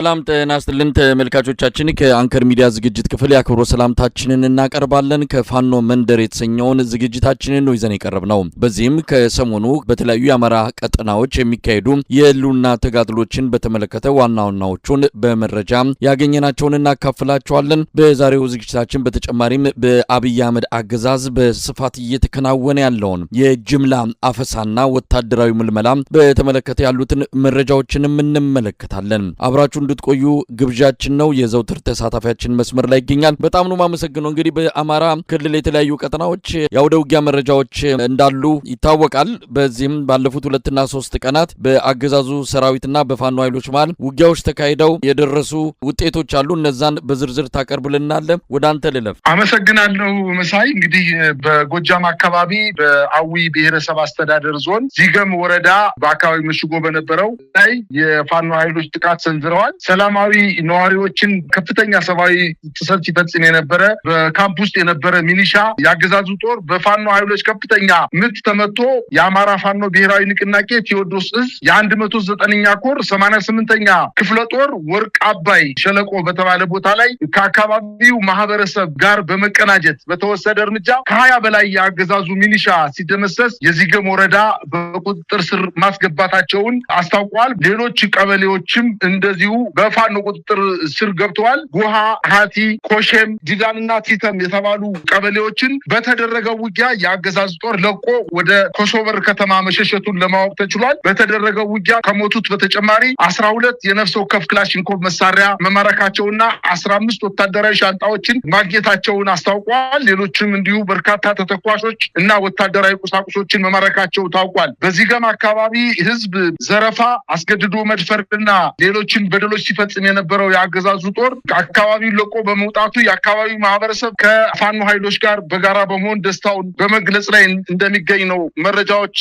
ሰላም ጤና ይስጥልን ተመልካቾቻችን ከአንከር ሚዲያ ዝግጅት ክፍል ያክብሮ ሰላምታችንን እናቀርባለን። ከፋኖ መንደር የተሰኘውን ዝግጅታችንን ነው ይዘን የቀረብነው። በዚህም ከሰሞኑ በተለያዩ የአማራ ቀጠናዎች የሚካሄዱ የህልውና ተጋድሎችን በተመለከተ ዋና ዋናዎቹን በመረጃ ያገኘናቸውን እናካፍላችኋለን። በዛሬው ዝግጅታችን በተጨማሪም በአብይ አህመድ አገዛዝ በስፋት እየተከናወነ ያለውን የጅምላ አፈሳና ወታደራዊ ምልመላ በተመለከተ ያሉትን መረጃዎችንም እንመለከታለን። አብራችሁ እንድትቆዩ ግብዣችን ነው። የዘውትር ተሳታፊያችን መስመር ላይ ይገኛል። በጣም ነው ማመሰግነው። እንግዲህ በአማራ ክልል የተለያዩ ቀጠናዎች የአውደ ውጊያ መረጃዎች እንዳሉ ይታወቃል። በዚህም ባለፉት 2 እና 3 ቀናት በአገዛዙ ሰራዊትና በፋኖ ኃይሎች መሃል ውጊያዎች ተካሂደው የደረሱ ውጤቶች አሉ። እነዛን በዝርዝር ታቀርብልናል። ወደ አንተ ልለፍ። አመሰግናለሁ መሳይ። እንግዲህ በጎጃም አካባቢ በአዊ ብሔረሰብ አስተዳደር ዞን ዚገም ወረዳ በአካባቢ መሽጎ በነበረው ላይ የፋኖ ኃይሎች ጥቃት ሰንዝረዋል። ሰላማዊ ነዋሪዎችን ከፍተኛ ሰብአዊ ጥሰት ሲፈጽም የነበረ በካምፕ ውስጥ የነበረ ሚሊሻ ያገዛዙ ጦር በፋኖ ኃይሎች ከፍተኛ ምት ተመቶ የአማራ ፋኖ ብሔራዊ ንቅናቄ ቴዎድሮስ እዝ የ109ኛ ኮር 88ኛ ክፍለ ጦር ወርቅ አባይ ሸለቆ በተባለ ቦታ ላይ ከአካባቢው ማህበረሰብ ጋር በመቀናጀት በተወሰደ እርምጃ ከ20 በላይ ያገዛዙ ሚሊሻ ሲደመሰስ የዚገም ወረዳ በቁጥጥር ስር ማስገባታቸውን አስታውቋል። ሌሎች ቀበሌዎችም እንደዚሁ በፋኖ ቁጥጥር ስር ገብተዋል። ጎሃ፣ ሃቲ፣ ኮሼም፣ ዲዳንና ቲተም የተባሉ ቀበሌዎችን በተደረገው ውጊያ የአገዛዝ ጦር ለቆ ወደ ኮሶበር ከተማ መሸሸቱን ለማወቅ ተችሏል። በተደረገው ውጊያ ከሞቱት በተጨማሪ 12 የነፍስ ወከፍ ክላሽንኮቭ መሳሪያ መማረካቸውና 15 ወታደራዊ ሻንጣዎችን ማግኘታቸውን አስታውቋል። ሌሎችም እንዲሁ በርካታ ተተኳሾች እና ወታደራዊ ቁሳቁሶችን መማረካቸው ታውቋል። በዚገም አካባቢ ህዝብ ዘረፋ፣ አስገድዶ መድፈርና ሌሎችን በደሎች ሲፈጽም የነበረው የአገዛዙ ጦር አካባቢውን ለቆ በመውጣቱ የአካባቢው ማህበረሰብ ከፋኖ ኃይሎች ጋር በጋራ በመሆን ደስታውን በመግለጽ ላይ እንደሚገኝ ነው መረጃዎች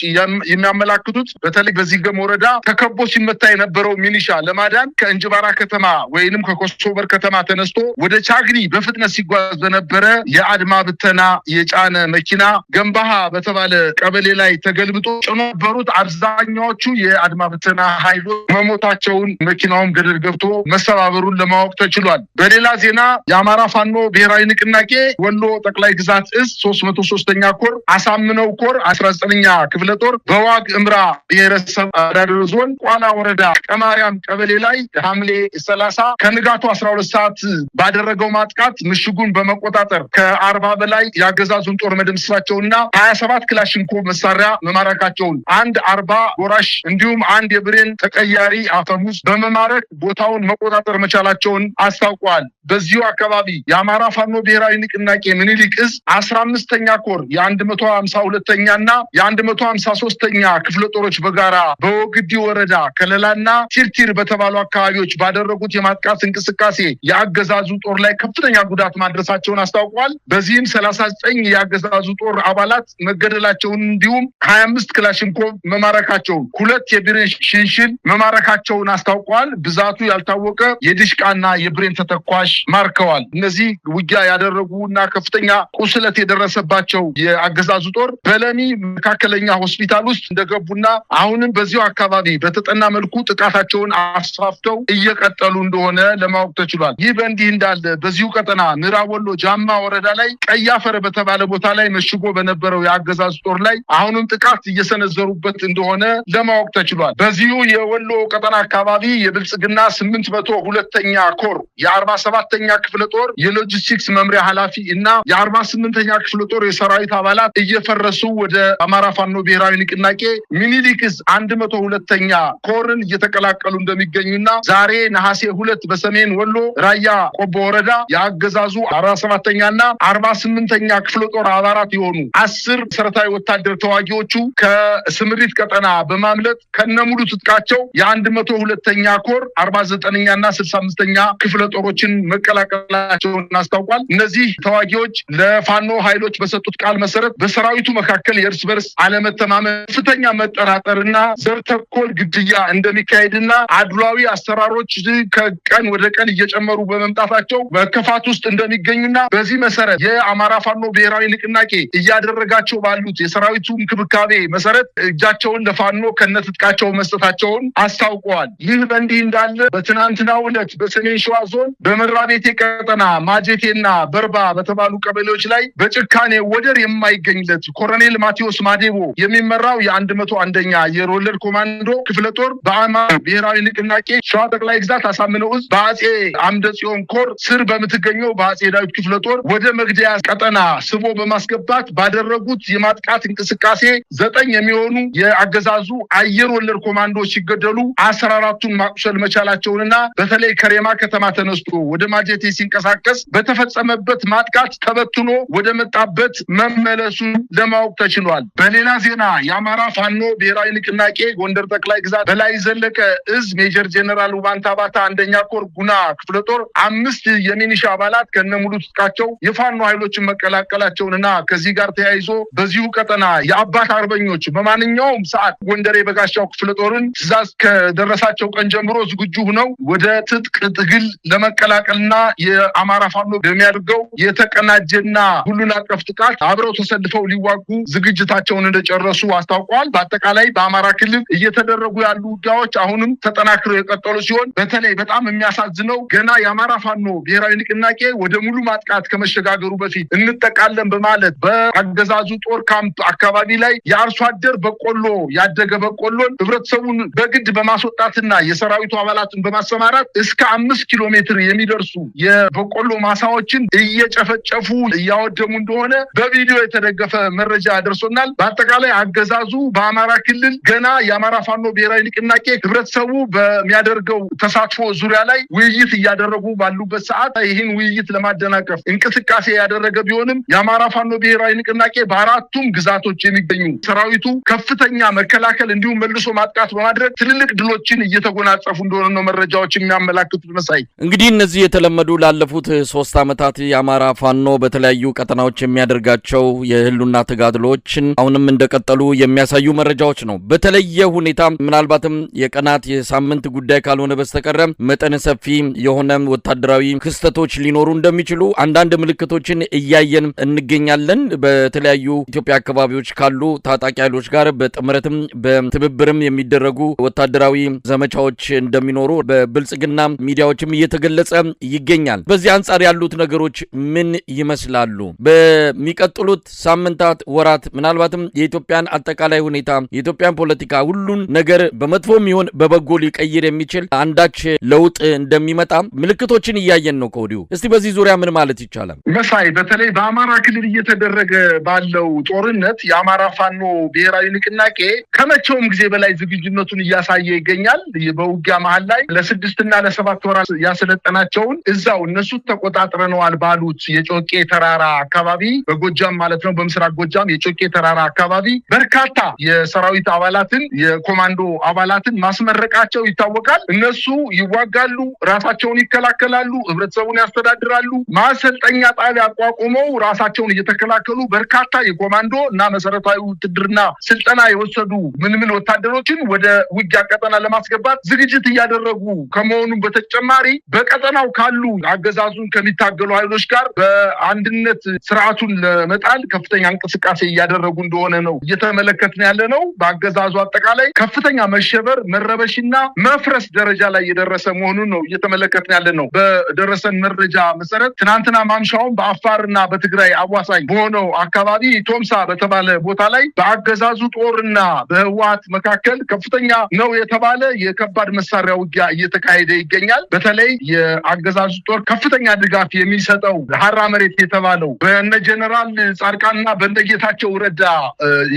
የሚያመላክቱት። በተለይ በዚገም ወረዳ ተከቦ ሲመታ የነበረው ሚሊሻ ለማዳን ከእንጅባራ ከተማ ወይንም ከኮሶበር ከተማ ተነስቶ ወደ ቻግኒ በፍጥነት ሲጓዝ በነበረ የአድማ ብተና የጫነ መኪና ገንባሃ በተባለ ቀበሌ ላይ ተገልብጦ ጭኖ በሩት አብዛኛዎቹ የአድማ ብተና ኃይሎች መሞታቸውን መኪናውም ገደል ገብቶ መሰባበሩን ለማወቅ ተችሏል። በሌላ ዜና የአማራ ፋኖ ብሔራዊ ንቅናቄ ወሎ ጠቅላይ ግዛት እዝ 303ኛ ኮር አሳምነው ኮር 19ኛ ክፍለ ጦር በዋግ እምራ ብሔረሰብ አስተዳደር ዞን ቋላ ወረዳ ቀማርያም ቀበሌ ላይ ሐምሌ 30 ከንጋቱ 12 ሰዓት ባደረገው ማጥቃት ምሽጉን በመቆጣጠር ከ40 በላይ ያገዛዙን ጦር መደምሰሳቸውና 27 ክላሽንኮቭ መሳሪያ መማረካቸውን፣ 40 ጎራሽ እንዲሁም 1 የብሬን ተቀያሪ አፈሙዝ በመማረክ ቦታውን መቆጣጠር መቻላቸውን አስታውቀዋል። በዚሁ አካባቢ የአማራ ፋኖ ብሔራዊ ንቅናቄ ምኒልክ እዝ 15ኛ ኮር የ152ኛና የ153ኛ ክፍለ ጦሮች በጋራ በወግዲ ወረዳ ከለላና ቲርቲር በተባሉ አካባቢዎች ባደረጉት የማጥቃት እንቅስቃሴ የአገዛዙ ጦር ላይ ከፍተኛ ጉዳት ማድረሳቸውን አስታውቀዋል። በዚህም 39 የአገዛዙ ጦር አባላት መገደላቸውን እንዲሁም 25 ክላሽንኮቭ መማረካቸውን፣ 2 የብሬን ሽንሽን መማረካቸውን አስታውቀዋል። ብዛቱ ያልታወቀ የድሽቃና የብሬን ተተኳሽ ማርከዋል። እነዚህ ውጊያ ያደረጉና ከፍተኛ ቁስለት የደረሰባቸው የአገዛዙ ጦር በለሚ መካከለኛ ሆስፒታል ውስጥ እንደገቡና አሁንም በዚሁ አካባቢ በተጠና መልኩ ጥቃታቸውን አስፋፍተው እየቀጠሉ እንደሆነ ለማወቅ ተችሏል። ይህ በእንዲህ እንዳለ በዚሁ ቀጠና ምዕራብ ወሎ ጃማ ወረዳ ላይ ቀያፈር በተባለ ቦታ ላይ መሽጎ በነበረው የአገዛዙ ጦር ላይ አሁንም ጥቃት እየሰነዘሩበት እንደሆነ ለማወቅ ተችሏል። በዚሁ የወሎ ቀጠና አካባቢ የብልጽግና 802ኛ ኮር የ47ኛ ክፍለ ጦር የሎጂስቲክስ መምሪያ ኃላፊ እና የ48ኛ ክፍለ ጦር የሰራዊት አባላት እየፈረሱ ወደ አማራ ፋኖ ብሔራዊ ንቅናቄ ምኒልክ እዝ 102ኛ ኮርን እየተቀላቀሉ እንደሚገኙና ዛሬ ነሐሴ 2 በሰሜን ወሎ ራያ ቆቦ ወረዳ የአገዛዙ 47ኛና 48ኛ ክፍለ ጦር አባላት የሆኑ 10 መሰረታዊ ወታደር ተዋጊዎቹ ከስምሪት ቀጠና በማምለጥ ከነሙሉ ትጥቃቸው የ102ኛ ኮር 49ኛና 65ኛ ክፍለ ጦሮችን መቀላቀላቸውን አስታውቋል። እነዚህ ተዋጊዎች ለፋኖ ኃይሎች በሰጡት ቃል መሰረት በሰራዊቱ መካከል የእርስ በርስ አለመተማመን፣ ከፍተኛ መጠራጠርና ዘር ተኮር ግድያ እንደሚካሄድና አድሏዊ አሰራሮች ከቀን ወደ ቀን እየጨመሩ በመምጣታቸው በከፋት ውስጥ እንደሚገኙና በዚህ መሰረት የአማራ ፋኖ ብሔራዊ ንቅናቄ እያደረጋቸው ባሉት የሰራዊቱ እንክብካቤ መሰረት እጃቸውን ለፋኖ ከነትጥቃቸው መስጠታቸውን አስታውቀዋል። ይህ በእንዲህ እንዳለ በትናንትናው ዕለት በሰሜን ሸዋ ዞን በመራቤቴ ቀጠና ማጀቴና በርባ በተባሉ ቀበሌዎች ላይ በጭካኔ ወደር የማይገኝለት ኮሎኔል ማቴዎስ ማዴቦ የሚመራው የ101ኛ አየር ወለድ ኮማንዶ ክፍለ ጦር በአማራ ብሔራዊ ንቅናቄ ሸዋ ጠቅላይ ግዛት አሳምነው ዕዝ በአጼ አምደ ጽዮን ኮር ስር በምትገኘው በአጼ ዳዊት ክፍለ ጦር ወደ መግደያ ቀጠና ስቦ በማስገባት ባደረጉት የማጥቃት እንቅስቃሴ 9 የሚሆኑ የአገዛዙ አየር ወለድ ኮማንዶዎች ሲገደሉ 14ቱን ማቁሰል መቻላቸውንና በተለይ ከሬማ ከተማ ተነስቶ ወደ ማጀቴ ሲንቀሳቀስ በተፈጸመበት ማጥቃት ተበትኖ ወደ መጣበት መመለሱን ለማወቅ ተችሏል። በሌላ ዜና የአማራ ፋኖ ብሔራዊ ንቅናቄ ጎንደር ጠቅላይ ግዛት በላይ ዘለቀ ዕዝ ሜጀር ጄኔራል ውባንታ ባታ 1ኛ ኮር ጉና ክፍለ ጦር 5 የሚኒሻ አባላት ከነሙሉ ትጥቃቸው የፋኖ ኃይሎችን መቀላቀላቸውንና ከዚህ ጋር ተያይዞ በዚሁ ቀጠና የአባት አርበኞች በማንኛውም ሰዓት ጎንደር የበጋሻው ክፍለ ጦርን ትዕዛዝ ከደረሳቸው ቀን ጀምሮ ዝግጁ ሆነው ወደ ትጥቅ ትግል ለመቀላቀልና የአማራ ፋኖ በሚያደርገው የተቀናጀና ሁሉን አቀፍ ጥቃት አብረው ተሰልፈው ሊዋጉ ዝግጅታቸውን እንደጨረሱ አስታውቀዋል። በአጠቃላይ በአማራ ክልል እየተደረጉ ያሉ ውጊያዎች አሁንም ተጠናክረው የቀጠሉ ሲሆን በተለይ በጣም የሚያሳዝነው ገና የአማራ ፋኖ ብሔራዊ ንቅናቄ ወደ ሙሉ ማጥቃት ከመሸጋገሩ በፊት እንጠቃለን በማለት በአገዛዙ ጦር ካምፕ አካባቢ ላይ የአርሶ አደር በቆሎ ያደገ በቆሎን ህብረተሰቡን በግድ በማስወጣትና የሰራዊቱ አባላትን በማሰማራት እስከ 5 ኪሎ ሜትር የሚደርሱ የበቆሎ ማሳዎችን እየጨፈጨፉ እያወደሙ እንደሆነ በቪዲዮ የተደገፈ መረጃ ደርሶናል። በአጠቃላይ አገዛዙ በአማራ ክልል ገና የአማራ ፋኖ ብሔራዊ ንቅናቄ ህብረተሰቡ በሚያደርገው ተሳትፎ ዙሪያ ላይ ውይይት እያደረጉ ባሉበት ሰዓት ይህን ውይይት ለማደናቀፍ እንቅስቃሴ ያደረገ ቢሆንም የአማራ ፋኖ ብሔራዊ ንቅናቄ በአራቱም ግዛቶች የሚገኙ ሰራዊቱ ከፍተኛ መከላከል እንዲሁም መልሶ ማጥቃት በማድረግ ትልልቅ ድሎችን እየተጎናጸፉ እንደሆነ ነው መረጃዎች የሚያመላክቱት። መሳይ እንግዲህ እነዚህ የተለመዱ ላለፉት 3 ዓመታት የአማራ ፋኖ በተለያዩ ቀጠናዎች የሚያደርጋቸው የህሉና ተጋድሎችን አሁንም እንደቀጠሉ የሚያሳዩ መረጃዎች ነው። በተለየ ሁኔታ ምናልባትም የቀናት የሳምንት ጉዳይ ካልሆነ በስተቀር መጠነ ሰፊ የሆነ ወታደራዊ ክስተቶች ሊኖሩ እንደሚችሉ አንዳንድ ምልክቶችን እያየን እንገኛለን። በተለያዩ ኢትዮጵያ አካባቢዎች ካሉ ታጣቂ ኃይሎች ጋር በጥምረትም በትብብርም የሚደረጉ ወታደራዊ ዘመቻዎች እንደሚኖሩ በብልጽግና ሚዲያዎችም እየተገለጸ ይገኛል። በዚህ አንጻር ያሉት ነገሮች ምን ይመስላሉ? በሚቀጥሉት ሳምንታት፣ ወራት ምናልባትም የኢትዮጵያን አጠቃላይ ሁኔታ የኢትዮጵያን ፖለቲካ ሁሉን ነገር በመጥፎም ይሁን በበጎ ሊቀይር የሚችል አንዳች ለውጥ እንደሚመጣ ምልክቶችን እያየን ነው ከወዲሁ። እስቲ በዚህ ዙሪያ ምን ማለት ይቻላል? መሳይ በተለይ በአማራ ክልል እየተደረገ ባለው ጦርነት የአማራ ፋኖ ብሔራዊ ንቅናቄ ከመቼውም ጊዜ በላይ ዝግጁነቱን እያሳየ ይገኛል። በውጊያ መሀል ላይ ለ6 እና ለ7 ወራት ያሰለጠናቸውን እዛው እነሱ ተቆጣጥረነዋል ባሉት የጮቄ ተራራ አካባቢ በጎጃም ማለት ነው፣ በምስራቅ ጎጃም የጮቄ ተራራ አካባቢ በርካታ የሰራዊት አባላትን የኮማንዶ አባላትን ማስመረቃቸው ይታወቃል። እነሱ ይዋጋሉ፣ ራሳቸውን ይከላከላሉ፣ ህብረተሰቡን ያስተዳድራሉ። ማሰልጠኛ ጣቢያ አቋቁመው ራሳቸውን እየተከላከሉ በርካታ የኮማንዶ እና መሰረታዊ ውትድርና ስልጠና የወሰዱ ምልምል ወታደሮችን ወደ ውጊያ ቀጠና ለማስገባት ዝግጅት እያደረጉ ከመሆኑ በተጨማሪ በቀጠናው ካሉ አገዛዙን ከሚታገሉ ኃይሎች ጋር በአንድነት ስርዓቱን ለመጣል ከፍተኛ እንቅስቃሴ እያደረጉ እንደሆነ ነው እየተመለከትን ያለ ነው። በአገዛዙ አጠቃላይ ከፍተኛ መሸበር፣ መረበሽና መፍረስ ደረጃ ላይ የደረሰ መሆኑን ነው እየተመለከትን ያለ ነው። በደረሰን መረጃ መሰረት ትናንትና ማምሻውን በአፋርና በትግራይ አዋሳኝ በሆነው አካባቢ ቶምሳ በተባለ ቦታ ላይ በአገዛዙ ጦርና በህወሓት መካከል ከፍተኛ ነው የተባለ የከባድ መሳሪያ ውጊያ እየተካሄደ ይገኛል። በተለይ የአገዛዙ ጦር ከፍተኛ ድጋፍ የሚሰጠው ሀራ መሬት የተባለው በእነ ጀነራል ጻድቃንና በእነጌታቸው ረዳ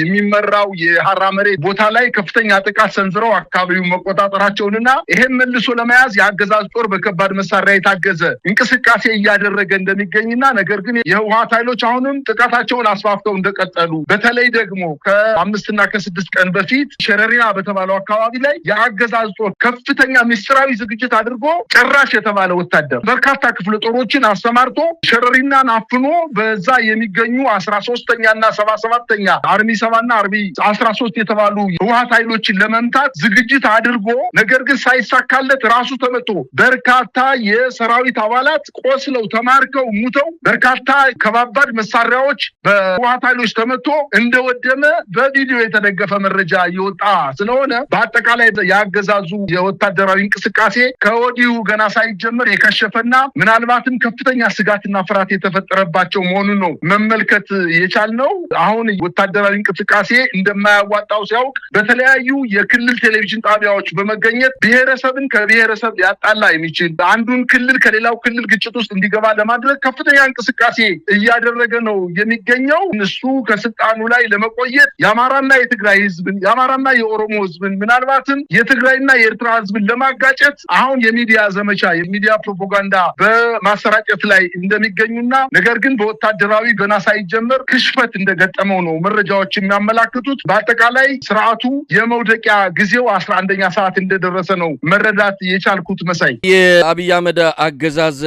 የሚመራው የሀራ መሬት ቦታ ላይ ከፍተኛ ጥቃት ሰንዝረው አካባቢው መቆጣጠራቸውንና ይሄን መልሶ ለመያዝ የአገዛዙ ጦር በከባድ መሳሪያ የታገዘ እንቅስቃሴ እያደረገ እንደሚገኝና ነገር ግን የህወሓት ኃይሎች አሁንም ጥቃታቸውን አስፋፍተው እንደቀጠሉ በተለይ ደግሞ ከ5 እና ከ6 ቀን በፊት ሸረሪና በተባለው አካባቢ ላይ የአገዛዙ ጦር ከፍተኛ ምስጢራዊ ዝግጅት አድርጎ ጭራሽ የተባለ ወታደር በርካታ ክፍለ ጦሮችን አሰማርቶ ሸረሪናን አፍኖ በዛ የሚገኙ 13ኛ እና 77ኛ አርሚ 7 እና አርሚ 13 የተባሉ ህወሓት ኃይሎችን ለመምታት ዝግጅት አድርጎ ነገር ግን ሳይሳካለት ራሱ ተመቶ በርካታ የሰራዊት አባላት ቆስለው ተማርከው ሙተው በርካታ ከባባድ መሳሪያዎች በህወሓት ኃይሎች ተመቶ እንደወደመ በቪዲዮ የተደገፈ መረጃ እየወጣ ስለሆነ በአጠቃላይ ያገዛዙ የወታደራዊ እንቅስቃሴ ከወዲሁ ገና ሳይጀምር የከሸፈና ምናልባትም ከፍተኛ ስጋትና ፍርሃት የተፈጠረባቸው መሆኑን ነው መመልከት የቻልነው። አሁን ወታደራዊ እንቅስቃሴ እንደማያዋጣው ሲያውቅ በተለያዩ የክልል ቴሌቪዥን ጣቢያዎች በመገኘት ብሔረሰብን ከብሔረሰብ ሊያጣላ የሚችል አንዱን ክልል ከሌላው ክልል ግጭት ውስጥ እንዲገባ ለማድረግ ከፍተኛ እንቅስቃሴ እያደረገ ነው የሚገኘው። እሱ ከስልጣኑ ላይ ለመቆየት የአማራና የትግራይ ህዝብን የአማራና የኦሮሞ ህዝብን ምናልባትም የትግራይና የኤርትራ ህዝብን ለማጋጨት አሁን የሚዲያ ዘመቻ የሚዲያ ፕሮፓጋንዳ በማሰራጨት ላይ እንደሚገኙና ነገር ግን በወታደራዊ ገና ሳይጀመር ክሽፈት እንደገጠመው ነው መረጃዎች የሚያመላክቱት። በአጠቃላይ ስርዓቱ የመውደቂያ ጊዜው 11ኛ ሰዓት እንደደረሰ ነው መረዳት የቻልኩት። መሳይ የአብይ አህመድ አገዛዝ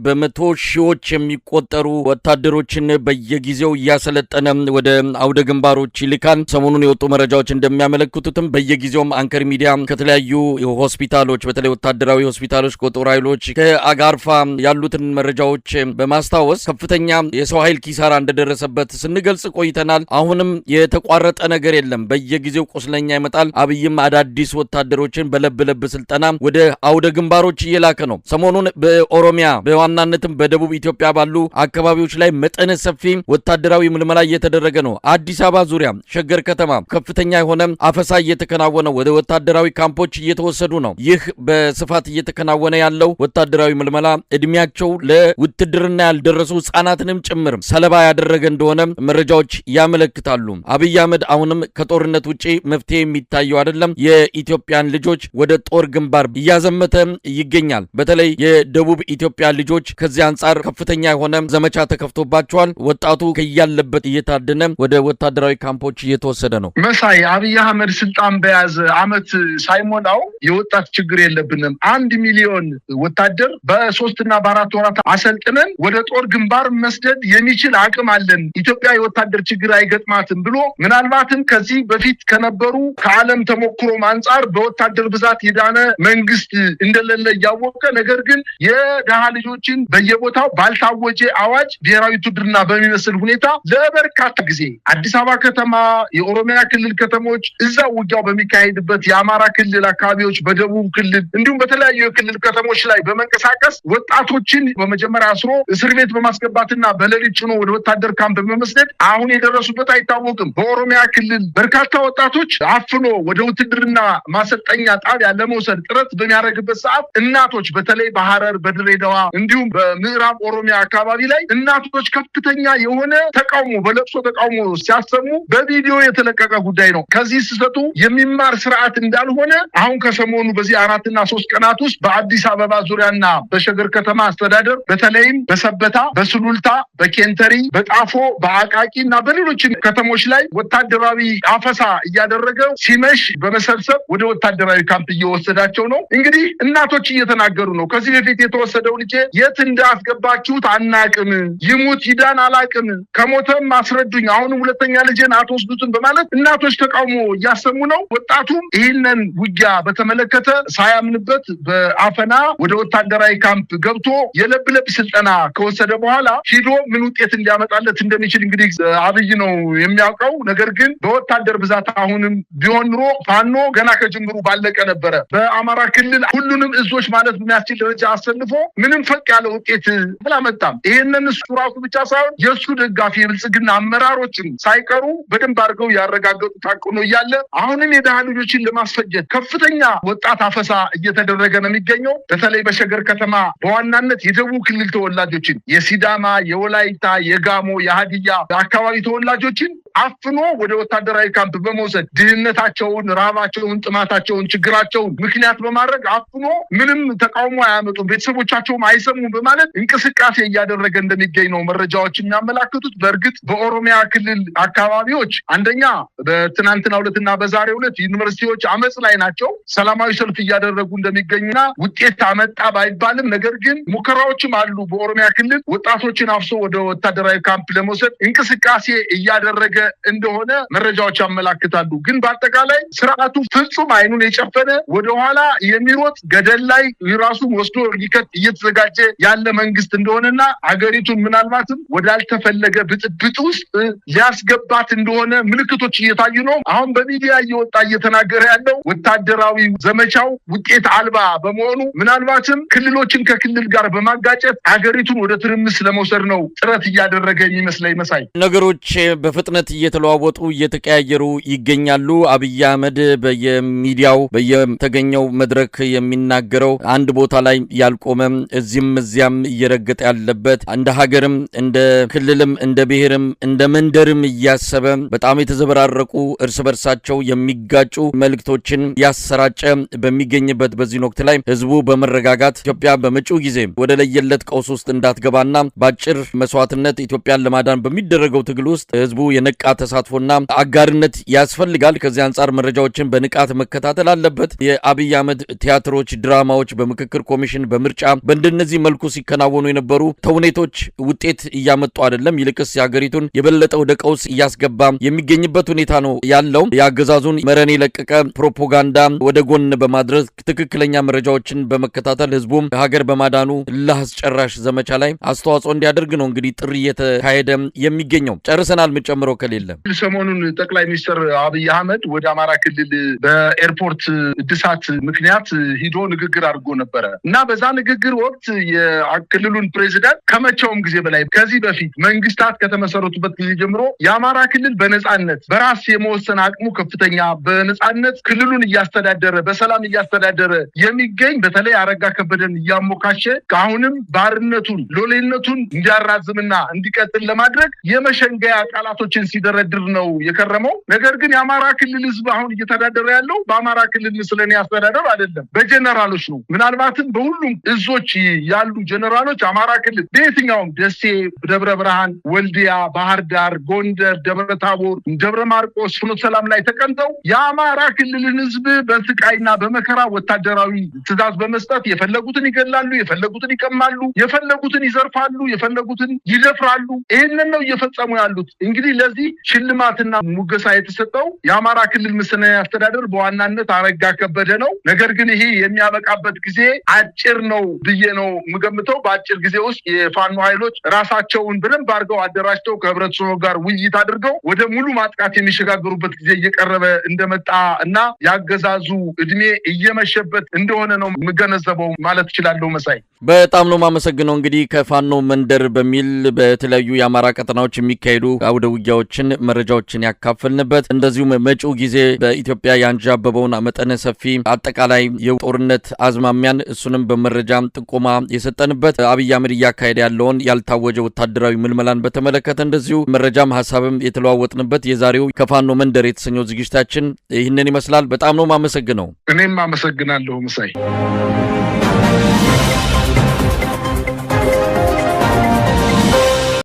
በመቶ ሺዎች የሚቆጠሩ ወታደሮችን በየጊዜው እያሰለጠነ ወደ አውደ ግንባሮች ይልካል። ሰሞኑን የወጡ መረጃዎች እንደሚያመለክቱትም በየጊዜውም አንከር ሚዲያ ከተለያዩ ሆስፒታሎች በተለይ ወታደራዊ ሆስፒታሎች ከጦር ኃይሎች ከአጋርፋ ያሉትን መረጃዎች በማስታወስ ከፍተኛ የሰው ኃይል ኪሳራ እንደደረሰበት ስንገልጽ ቆይተናል። አሁንም የተቋረጠ ነገር የለም። በየጊዜው ቁስለኛ ይመጣል። አብይም አዳዲስ ወታደሮችን በለብለብ ስልጠና ወደ አውደ ግንባሮች እየላከ ነው። ሰሞኑን በኦሮሚያ በዋናነትም በደቡብ ኢትዮጵያ ባሉ አካባቢዎች ላይ መጠነ ሰፊ ወታደራዊ ምልመላ እየተደረገ ነው። አዲስ አበባ ዙሪያ ሸገር ከተማ ከፍተኛ የሆነ አፈሳ እየተከናወነ ወደ ወታደራዊ ካምፖች እየተወሰዱ ነው። ይህ በስፋት እየተከናወነ ያለው ወታደራዊ ምልመላ እድሜያቸው ለውትድርና ያልደረሱ ህጻናትንም ጭምር ሰለባ ያደረገ እንደሆነ መረጃዎች ያመለክታሉ። አብይ አህመድ አሁንም ከጦርነት ውጪ መፍትሄ የሚታየው አይደለም። የኢትዮጵያን ልጆች ወደ ጦር ግንባር እያዘመተ ይገኛል። በተለይ የደቡብ ኢትዮጵያ ልጆች ከዚህ አንጻር ከፍተኛ የሆነ ዘመቻ ተከፍቶባቸዋል። ወጣቱ ከያለበት እየታደነ ወደ ወታደራዊ ካምፖች እየተወሰደ ነው። መሳይ አብይ አህመድ ስልጣን በያዘ አመት ሳይሞላው የወጣት ችግር የለብንም 1 ሚሊዮን ወታደር በ3 እና በ4 ወራት አሰልጥነን ወደ ጦር ግንባር መስደድ የሚችል አቅም አለን፣ ኢትዮጵያ የወታደር ችግር አይገጥማትም ብሎ ምናልባትም ከዚህ በፊት ከነበሩ ከዓለም ተሞክሮ አንጻር በወታደር ብዛት የዳነ መንግስት እንደሌለ ያወቀ ነገር ግን የደሃ ልጆችን በየቦታው ባልታወጀ አዋጅ ብሔራዊ ውትድርና በሚመስል ሁኔታ ለበርካታ ጊዜ አዲስ አበባ ከተማ፣ የኦሮሚያ ክልል ከተሞች እዛው ውጊያው በሚካሄድበት የአማራ ክልል አካባቢዎች፣ በደቡብ ክልል እንዲሁም በተለያዩ የክልል ከተሞች ላይ በመንቀሳቀስ ወጣቶችን በመጀመሪያ አስሮ እስር ቤት በማስገባትና በሌሊት ጭኖ ወደ ወታደር ካምፕ በመስደድ አሁን የደረሱበት አይታወቅም። በኦሮሚያ ክልል በርካታ ወጣቶች አፍኖ ወደ ውትድርና ማሰልጠኛ ጣቢያ ለመውሰድ ጥረት በሚያደርግበት ሰዓት እናቶች በተለይ በሐረር፣ በድሬዳዋ እንዲሁም በምዕራብ ኦሮሚያ አካባቢ ላይ እናቶች ከፍተኛ የሆነ ተቃውሞ በለቅሶ ተቃውሞ ሲያሰሙ በቪዲዮ የተለቀቀ ጉዳይ ነው። ከዚህ ስህተቱ የሚማር ስርዓት እንዳልሆነ አሁን ከሰሞኑ በዚህ 4 እና 3 ቀናት ውስጥ በአዲስ አበባ ዙሪያና በሸገር ከተማ አስተዳደር በተለይም በሰበታ፣ በሱሉልታ፣ በኬንተሪ፣ በጣፎ፣ በአቃቂ እና በሌሎችም ከተሞች ላይ ወታደራዊ አፈሳ እያደረገ ሲመሽ በመሰብሰብ ወደ ወታደራዊ ካምፕ እየወሰዳቸው ነው። እንግዲህ እናቶች እየተናገሩ ነው። ከዚህ በፊት የተወሰደው ልጅ የት እንዳስገባችሁት አናቅም፣ ይሙት ይዳን አላቅም፣ ከሞተም አስረዱኝ፣ አሁንም ሁለተኛ ልጅን አትወስዱትም በማለት እናቶች ተቃውሞ እያሰሙ ነው። ወጣቱም ይህንን ውጊያ በተመለከተ ሳያምንበት በአፈና ወደ ወታደራዊ ካምፕ ገብቶ የለብለብ ስልጠና ከወሰደ በኋላ ሂዶ ምን ውጤት እንዲያመጣለት እንደሚችል እንግዲህ አብይ ነው የሚያውቀው። ነገር ግን በወታደር ብዛት አሁንም ቢሆን ኑሮ ፋኖ ገና ከጅምሩ ባለቀ ነበረ። በአማራ ክልል ሁሉንም እዞች ማለት በሚያስችል ደረጃ አሰልፎ ምንም ፈቅ ያለ ውጤት አላመጣም። ይሄንን እሱ ራሱ ብቻ ሳይሆን የእሱ ደጋፊ የብልጽግና አመራሮችም ሳይቀሩ በደንብ አድርገው ያረጋገጡ ታቅኖ እያለ አሁንም የደሃ ልጆችን ለማስፈጀት ከፍተኛ ወጣት አፈሳ እየተደረገ ነው የሚገኘው። በተለይ በሸገር ከተማ በዋናነት የደቡብ ክልል ተወላጆችን የሲዳማ፣ የወላይታ፣ የጋሞ፣ የሀዲያ አካባቢ ተወላጆችን አፍኖ ወደ ወታደራዊ ካምፕ በመውሰድ ድህነታቸውን፣ ራባቸውን፣ ጥማታቸውን፣ ችግራቸውን ምክንያት በማድረግ አፍኖ ምንም ተቃውሞ አያመጡም፣ ቤተሰቦቻቸውም አይሰሙም በማለት እንቅስቃሴ እያደረገ እንደሚገኝ ነው መረጃዎች የሚያመላክቱት። በእርግጥ በኦሮሚያ ክልል አካባቢዎች አንደኛ በትናንትናው ዕለትና በዛሬው ዕለት ዩኒቨርሲቲዎች አመጽ ላይ ናቸው። ሰላማዊ ሰልፍ እያደረጉ እንደሚገኙና ውጤት አመጣ ባይባልም ነገር ግን ሙከራዎችም አሉ። በኦሮሚያ ክልል ወጣቶችን አፍሶ ወደ ወታደራዊ ካምፕ ለመውሰድ እንቅስቃሴ እያደረገ እንደሆነ መረጃዎች ያመላክታሉ። ግን በአጠቃላይ ስርዓቱ ፍጹም አይኑን የጨፈነ ወደኋላ የሚሮጥ ገደል ላይ ራሱን ወስዶ ሊከት እየተዘጋጀ ያለ መንግስት እንደሆነና አገሪቱን ምናልባትም ወዳልተፈለገ ብጥብጥ ውስጥ ሊያስገባት እንደሆነ ምልክቶች እየታዩ ነው። አሁን በሚዲያ እየወጣ እየተናገረ ያለው ወታደራዊ ዘመቻው ውጤት አልባ በመሆኑ ምናልባትም ክልሎችን ከክልል ጋር በማጋጨት ሀገሪቱን ወደ ትርምስ ለመውሰድ ነው ጥረት እያደረገ የሚመስለኝ መሳይ። ነገሮች በፍጥነት እየተለዋወጡ እየተቀያየሩ ይገኛሉ። አብይ አህመድ በየሚዲያው በየተገኘው መድረክ የሚናገረው አንድ ቦታ ላይ ያልቆመ እዚህም እዚያም እየረገጠ ያለበት እንደ ሀገርም እንደ ክልልም እንደ ብሔርም እንደ መንደርም እያሰበ በጣም የተዘበራረቁ እርስ በርሳቸው የሚጋጩ መልእክቶችን ያሰራጨ በሚገኝበት በዚህ ወቅት ላይ ህዝቡ በመረጋጋት ኢትዮጵያ በመጪው ጊዜ ወደ ለየለት ቀውስ ውስጥ እንዳትገባና በአጭር መስዋዕትነት ኢትዮጵያን ለማዳን በሚደረገው ትግል ውስጥ ህዝቡ የነቃ ተሳትፎና አጋርነት ያስፈልጋል። ከዚህ አንጻር መረጃዎችን በንቃት መከታተል አለበት። የአብይ አህመድ ቲያትሮች፣ ድራማዎች በምክክር ኮሚሽን በምርጫ በእንደነዚህ መልኩ ሲከናወኑ የነበሩ ተውኔቶች ውጤት እያመጡ አይደለም። ይልቅስ የሀገሪቱን የበለጠ ወደ ቀውስ እያስገባ የሚገኝበት ሁኔታ ነው ያለው። የአገዛዙን መረን የለቀቀ ፕሮፓጋንዳ ወደ ጎን በማድረግ ትክክለኛ መረጃዎችን በመከታተል ህዝቡም ሀገር በማዳኑ ለአስጨራሽ ዘመቻ ላይ አስተዋጽኦ እንዲያደርግ ነው እንግዲህ ጥሪ እየተካሄደ የሚገኘው። ጨርሰናል። የምጨምረው ከሌለ ሰሞኑን ጠቅላይ ሚኒስትር አብይ አህመድ ወደ አማራ ክልል በኤርፖርት እድሳት ምክንያት ሂዶ ንግግር አድርጎ ነበረ እና በዛ ንግግር ወቅት የክልሉን ፕሬዚዳንት ከመቼውም ጊዜ በላይ ከዚህ በፊት መንግስታት ከተመሰረቱበት ጊዜ ጀምሮ የአማራ ክልል በነጻነት በራስ የመወሰን አቅሙ ከፍተኛ በነጻነት ክልሉን እያስተዳደረ በሰላም እያስተዳደረ የሚገኝ በተለይ አረጋ ከበደን እያሞካሸ አሁንም ባርነቱን ሎሌነቱን እንዲያራዝምና እንዲቀጥል ለማድረግ የመሸንገያ ቃላቶችን ሲደረድር ነው የከረመው። ነገር ግን የአማራ ክልል ህዝብ አሁን እየተዳደረ ያለው በአማራ ክልል ምስለኔ አስተዳደር አይደለም፣ በጀነራሎች ነው። ምናልባትም በሁሉም እዞች ያሉ ጀነራሎች አማራ ክልል በየትኛውም ደሴ፣ ደብረ ብርሃን፣ ወልዲያ፣ ባህር ዳር፣ ጎንደር፣ ደብረ ታቦር፣ ደብረ ማርቆስ፣ ፍኖተ ሰላም ላይ ተቀምጠው የአማራ ክልልን ህዝብ በስቃይና በመከራ ወታደራዊ ትዕዛዝ በመስጠት የፈለጉትን ይገላሉ፣ የፈለጉትን ይቀማሉ፣ የፈለጉትን ይዘርፋሉ፣ የፈለጉትን ይደፍራሉ። ይህንን ነው እየፈጸሙ ያሉት። እንግዲህ ለዚህ ሽልማትና ሙገሳ የተሰጠው የአማራ ክልል ምስለኔ አስተዳደር በዋናነት አረጋ ከበደ ነው። ነገር ግን ይሄ የሚያበቃበት ጊዜ አጭር ነው ብዬ ነው የምገምተው። በአጭር ጊዜ ውስጥ የፋኖ ኃይሎች ራሳቸውን በደንብ አድርገው አደራጅተው ከህብረተሰቡ ጋር ውይይት አድርገው ወደ ሙሉ ማጥቃት የሚሸጋገሩበት ጊዜ እየቀረበ እንደመጣ እና ያገዛዙ እድሜ እየመሸበት እንደሆነ ነው የምገነዘበው ማለት እችላለሁ። መሳይ በጣም ነው የማመሰግነው። እንግዲህ ከፋኖ መንደር በሚል በተለያዩ የአማራ ቀጠናዎች የሚካሄዱ አውደ ውጊያዎችን መረጃዎችን ያካፈልንበት እንደዚሁም መጪው ጊዜ በኢትዮጵያ ያንዣበበውን መጠነ ሰፊ አጠቃላይ የጦርነት አዝማሚያን እሱንም በመረጃ ጥቆማ የሰጠንበት አብይ አህመድ እያካሄደ ያለውን ያልታወጀ ወታደራዊ ምልመላን በተመለከተ እንደዚሁ መረጃም ሀሳብም የተለዋወጥንበት የዛሬው ከፋኖ መንደር የተሰኘው ዝግጅታችን ይህንን ይመስላል። በጣም ነው የማመሰግነው። እኔም አመሰግናለሁ መሳይ።